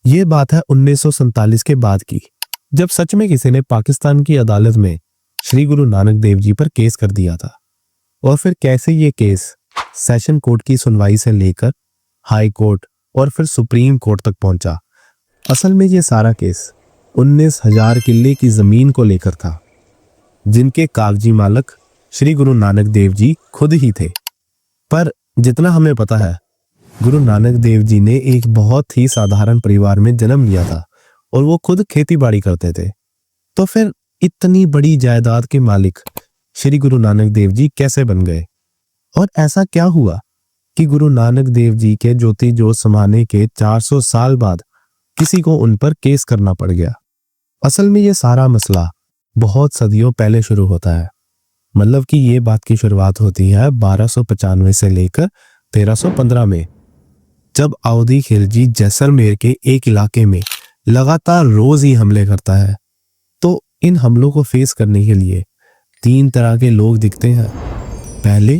ये बात है 1947 के बाद की, जब सच में किसी ने पाकिस्तान की अदालत में श्री गुरु नानक देव जी पर केस कर दिया था। और फिर कैसे ये केस सेशन कोर्ट की सुनवाई से लेकर हाई कोर्ट और फिर सुप्रीम कोर्ट तक पहुंचा। असल में ये सारा केस 19,000 किले की जमीन को लेकर था, जिनके कागजी मालक श्री गुरु नानक देव जी खुद ही थे। पर जितना हमें पता है, गुरु नानक देव जी ने एक बहुत ही साधारण परिवार में जन्म लिया था और वो खुद खेती बाड़ी करते थे। तो फिर इतनी बड़ी जायदाद के मालिक श्री गुरु नानक देव जी कैसे बन गए? और ऐसा क्या हुआ कि गुरु नानक देव जी के ज्योति जोत समाने के 400 साल बाद किसी को उन पर केस करना पड़ गया? असल में ये सारा मसला बहुत सदियों पहले शुरू होता है। मतलब कि ये बात की शुरुआत होती है 1295 से लेकर 1315 में, जब अवधी खिलजी जैसलमेर के एक इलाके में लगातार रोज ही हमले करता है। तो इन हमलों को फेस करने के लिए 3 तरह के लोग दिखते हैं। पहले,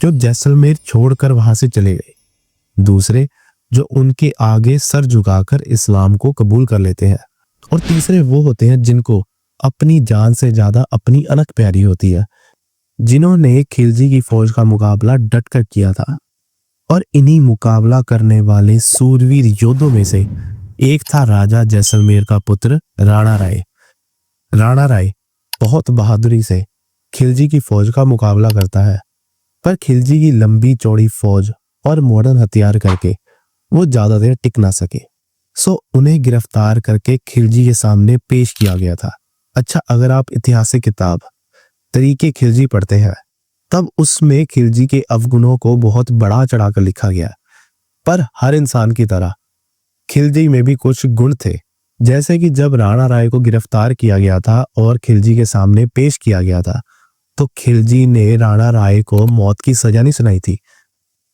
जो जैसलमेर छोड़कर वहां से चले गए। दूसरे, जो उनके आगे सर झुकाकर इस्लाम को कबूल कर लेते हैं। और तीसरे वो होते हैं जिनको अपनी जान से ज्यादा अपनी अनक प्यारी होती है, जिन्होंने खिलजी की फौज का मुकाबला डटकर किया था। और इन्हीं मुकाबला करने वाले सूरवीर योद्धों में से एक था राजा जैसलमेर का पुत्र राणा राय। राणा राय बहुत बहादुरी से खिलजी की फौज का मुकाबला करता है, पर खिलजी की लंबी चौड़ी फौज और मॉडर्न हथियार करके वो ज्यादा देर टिक ना सके। सो उन्हें गिरफ्तार करके खिलजी के सामने पेश किया गया था। अच्छा, अगर आप ऐतिहासिक किताब तरीके खिलजी पढ़ते हैं, तब उसमें खिलजी के अवगुणों को बहुत बढ़ा चढ़ाकर लिखा गया। पर हर इंसान की तरह खिलजी में भी कुछ गुण थे। जैसे कि जब राणा राय को गिरफ्तार किया गया था और खिलजी के सामने पेश किया गया था, तो खिलजी ने राणा राय को मौत की सजा नहीं सुनाई थी,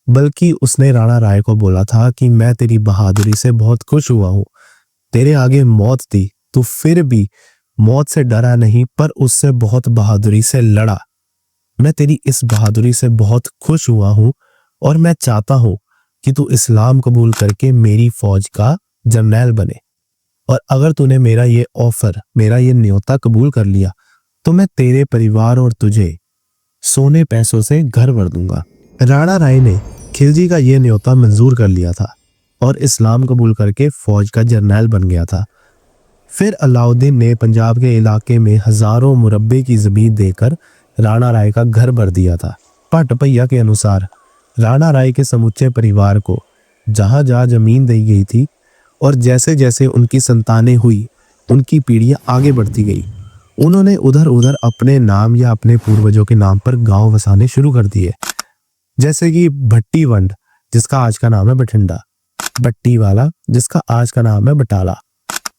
बल्कि उसने राणा राय को बोला था कि मैं तेरी बहादुरी से बहुत खुश हुआ हूं। तेरे आगे मौत थी, तू फिर भी मौत से डरा नहीं, पर उससे बहुत बहादुरी से लड़ा। मैं तेरी इस बहादुरी से बहुत खुश हुआ हूं और मैं चाहता हूं कि तू इस्लाम कबूल करके मेरी फौज का जर्नैल बने। और अगर तूने मेरा ये ऑफर, मेरा ये न्योता कबूल कर लिया, तो मैं तेरे परिवार और तुझे सोने पैसों से घर भर दूंगा। राणा राय ने खिलजी का ये न्योता मंजूर कर लिया था और इस्लाम कबूल करके फौज का जर्नैल बन गया था। फिर अलाउद्दीन ने पंजाब के इलाके में हजारों मुरब्बे की जमीन देकर राणा राय का घर भर दिया था। भट्ट भैया के अनुसार राणा राय के समूचे परिवार को जहां जहां जमीन दी गई थी और जैसे जैसे उनकी संतानें हुई, उनकी पीढ़ियां आगे बढ़ती गई, उन्होंने उधर उधर अपने नाम या अपने पूर्वजों के नाम पर गांव बसाने शुरू कर दिए। जैसे कि भट्टी वंड, जिसका आज का नाम है बठिंडा, भट्टी वाला, जिसका आज का नाम है बटाला,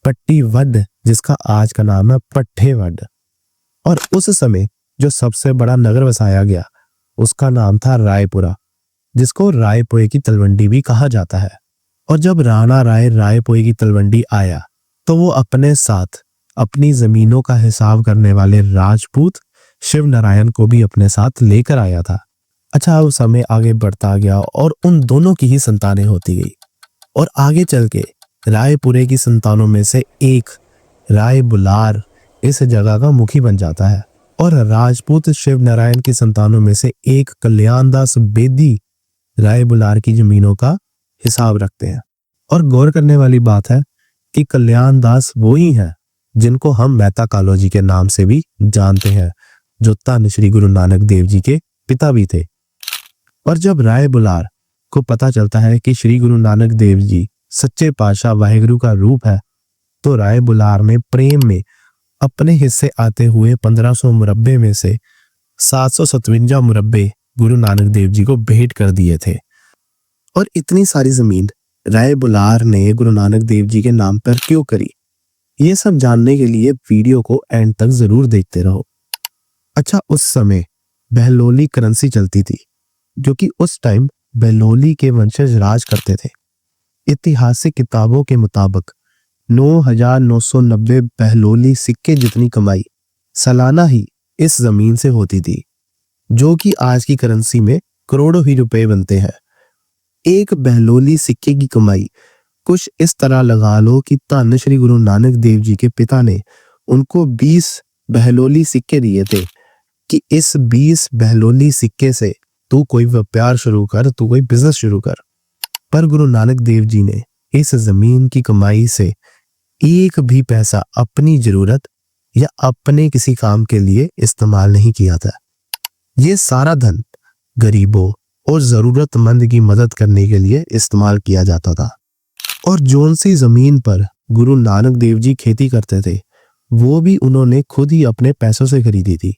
पट्टी वड, जिसका आज का नाम है पट्ठे वड। और उस समय जो सबसे बड़ा नगर बसाया गया, उसका नाम था रायपुरा, जिसको रायपुरे की तलवंडी भी कहा जाता है। और जब राणा राय रायपुरे की तलवंडी आया, तो वो अपने साथ अपनी जमीनों का हिसाब करने वाले राजपूत शिव नारायण को भी अपने साथ लेकर आया था। अच्छा, अब समय आगे बढ़ता गया और उन दोनों की ही संतानें होती गई। और आगे चल के रायपुरे की संतानों में से एक राय बुलार इस जगह का मुखी बन जाता है और राजपूत शिव नारायण की संतानों में से एक कल्याणदास बेदी राय बुलार की जमीनों का हिसाब रखते हैं। और गौर करने वाली बात है कि कल्याणदास वो ही हैं जिनको हम मेहता कालोजी के नाम से भी जानते हैं, जो धन श्री गुरु नानक देव जी के पिता भी थे। और जब राय बुलार को पता चलता है कि श्री गुरु नानक देव जी सच्चे पातशाह वाहिगुरु का रूप है, तो राय बुलार ने प्रेम में अपने हिस्से आते हुए 1500 मुरब्बे में से 757 मुरब्बे गुरु नानक देव जी को भेंट कर दिए थे। और इतनी सारी जमीन राय बुलार ने गुरु नानक देव जी के नाम पर क्यों करी, ये सब जानने के लिए वीडियो को एंड तक जरूर देखते रहो। अच्छा, उस समय बहलोली करेंसी चलती थी, जो कि उस टाइम बहलोली के वंशज राज करते थे। ऐतिहासिक किताबों के मुताबिक 9,990 बहलोली सिक्के जितनी कमाई सालाना ही इस जमीन से होती थी, जो कि आज की करेंसी में करोड़ों ही रुपए बनते हैं। एक बहलोली सिक्के की कमाई कुछ इस तरह लगा लो कि धन श्री गुरु नानक देव जी के पिता ने उनको 20 बहलोली सिक्के दिए थे कि इस 20 बहलोली सिक्के से तू कोई व्यापार शुरू कर, तू कोई बिजनेस शुरू कर। पर गुरु नानक देव जी ने इस जमीन की कमाई से एक भी पैसा अपनी जरूरत या अपने किसी काम के लिए इस्तेमाल नहीं किया था। ये सारा धन गरीबों और जरूरतमंद की मदद करने के लिए इस्तेमाल किया जाता था। और जोन सी जमीन पर गुरु नानक देव जी खेती करते थे वो भी उन्होंने खुद ही अपने पैसों से खरीदी थी।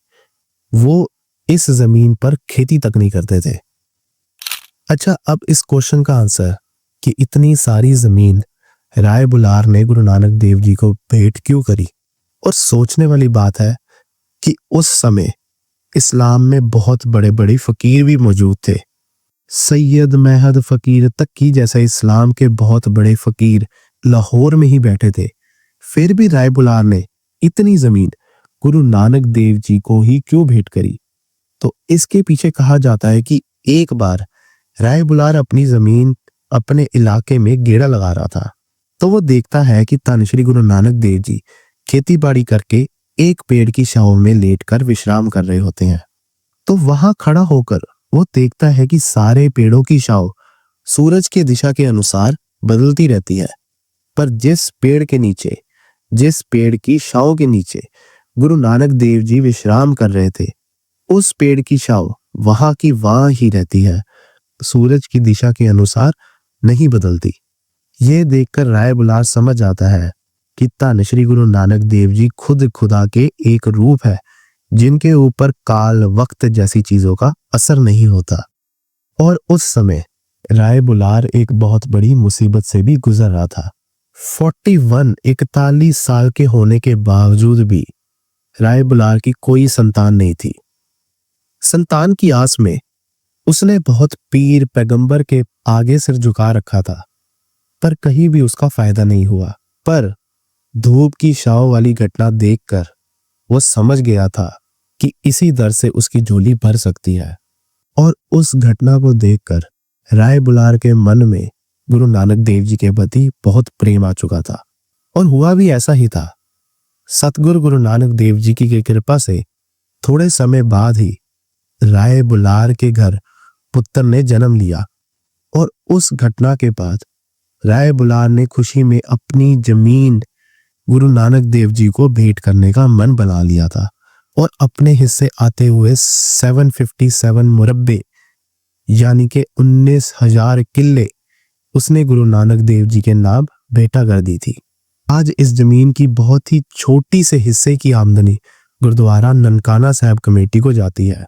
वो इस जमीन पर खेती तक नहीं करते थे। अच्छा, अब इस क्वेश्चन का आंसर कि इतनी सारी जमीन राय बुलार ने गुरु नानक देव जी को भेंट क्यों करी। और सोचने वाली बात है कि उस समय इस्लाम में बहुत बड़े बड़े फकीर भी मौजूद थे। सैयद महद फकीर तक्की जैसे इस्लाम के बहुत बड़े फकीर लाहौर में ही बैठे थे। फिर भी राय बुलार ने इतनी जमीन गुरु नानक देव जी को ही क्यों भेंट करी। तो इसके पीछे कहा जाता है कि एक बार राय बुलार अपनी जमीन अपने इलाके में गेड़ा लगा रहा था तो वो देखता है कि धन श्री गुरु नानक देव जी खेती बाड़ी करके एक पेड़ की छांव में लेटकर विश्राम कर रहे होते हैं। तो वहां खड़ा होकर वो देखता है कि सारे पेड़ों की छांव सूरज की दिशा के अनुसार बदलती रहती है, पर जिस पेड़ की छांव के नीचे गुरु नानक देव जी विश्राम कर रहे थे उस पेड़ की छांव वहां की वहां ही रहती है, सूरज की दिशा के अनुसार नहीं बदलती। ये देखकर राय बुलार समझ आता है कि धन श्री गुरु नानक देव जी खुद खुदा के एक रूप है जिनके ऊपर काल वक्त जैसी चीजों का असर नहीं होता। और उस समय राय बुलार एक बहुत बड़ी मुसीबत से भी गुजर रहा था। 41 साल के होने के बावजूद भी राय बुलार की कोई संतान नहीं थी। संतान की आस में उसने बहुत पीर पैगंबर के आगे सिर झुका रखा था, पर कहीं भी उसका फायदा नहीं हुआ। पर धूप की छांव वाली घटना देखकर वो समझ गया था कि इसी दर से उसकी झोली भर सकती है। और उस घटना को देखकर राय बुलार के मन में गुरु नानक देव जी के प्रति बहुत प्रेम आ चुका था। और हुआ भी ऐसा ही था। सतगुरु गुरु नानक देव जी की कृपा से थोड़े समय बाद ही राय बुलार के घर पुत्र ने जन्म लिया। और उस घटना के बाद राय बुलार ने खुशी में अपनी जमीन गुरु नानक देव जी को भेंट करने का मन बना लिया था और अपने हिस्से आते हुए 757 मुरब्बे यानी कि 19,000 किल्ले उसने गुरु नानक देव जी के नाम भेंटा कर दी थी। आज इस जमीन की बहुत ही छोटी से हिस्से की आमदनी गुरुद्वारा ननकाना साहब कमेटी को जाती है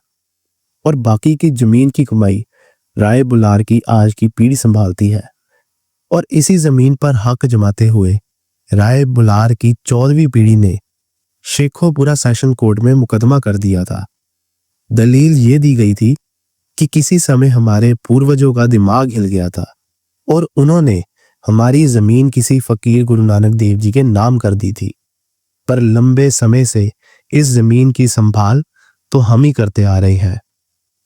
और बाकी की जमीन की कमाई राय बुलार की आज की पीढ़ी संभालती है। और इसी जमीन पर हक जमाते हुए राय बुलार की 14वीं पीढ़ी ने शेखोपुरा सेशन कोर्ट में मुकदमा कर दिया था। दलील ये दी गई थी कि किसी समय हमारे पूर्वजों का दिमाग हिल गया था और उन्होंने हमारी जमीन किसी फकीर गुरु नानक देव जी के नाम कर दी थी, पर लंबे समय से इस जमीन की संभाल तो हम ही करते आ रहे हैं।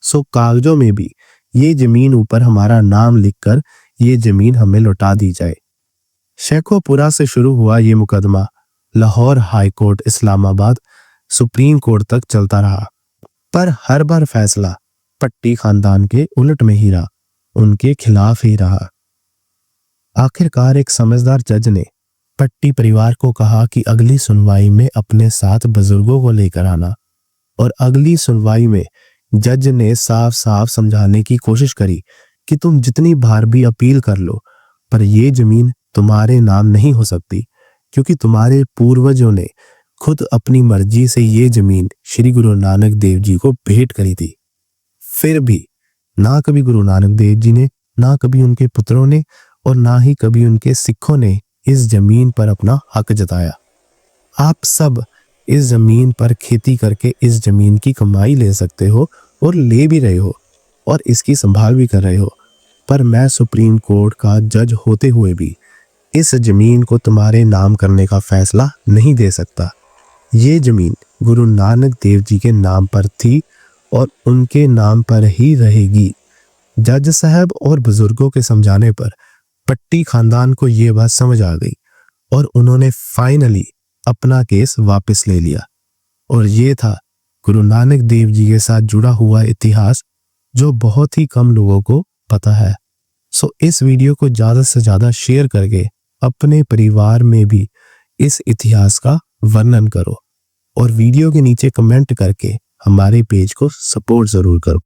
सो कागजों में भी ये जमीन ऊपर हमारा नाम लिखकर ये जमीन हमें लौटा दी जाए। शेखोपुरा से शुरू हुआ ये मुकदमा Lahore high court, Islamabad supreme court तक चलता रहा, पर हर बार फैसला पट्टी खानदान के उलट में ही रहा, उनके खिलाफ ही रहा। आखिरकार एक समझदार जज ने पट्टी परिवार को कहा कि अगली सुनवाई में अपने साथ बुजुर्गों को लेकर आना। और अगली सुनवाई में जज ने साफ साफ समझाने की कोशिश करी कि तुम जितनी बार भी अपील कर लो, पर यह जमीन तुम्हारे नाम नहीं हो सकती, क्योंकि तुम्हारे पूर्वजों ने खुद अपनी मर्जी से ये जमीन श्री गुरु नानक देव जी को भेंट करी थी। फिर भी ना कभी गुरु नानक देव जी ने, ना कभी उनके पुत्रों ने और ना ही कभी उनके सिखों ने इस जमीन पर अपना हक जताया। आप सब इस जमीन पर खेती करके इस जमीन की कमाई ले सकते हो और ले भी रहे हो और इसकी संभाल भी कर रहे हो, पर मैं सुप्रीम कोर्ट का जज होते हुए भी इस जमीन को तुम्हारे नाम करने का फैसला नहीं दे सकता। ये जमीन गुरु नानक देव जी के नाम पर थी और उनके नाम पर ही रहेगी। जज साहब और बुजुर्गों के समझाने पर पट्टी खानदान को ये बात समझ आ गई और उन्होंने फाइनली अपना केस वापस ले लिया। और ये था गुरु नानक देव जी के साथ जुड़ा हुआ इतिहास जो बहुत ही कम लोगों को पता है। सो इस वीडियो को ज़्यादा से ज़्यादा शेयर करके अपने परिवार में भी इस इतिहास का वर्णन करो और वीडियो के नीचे कमेंट करके हमारे पेज को सपोर्ट ज़रूर करो।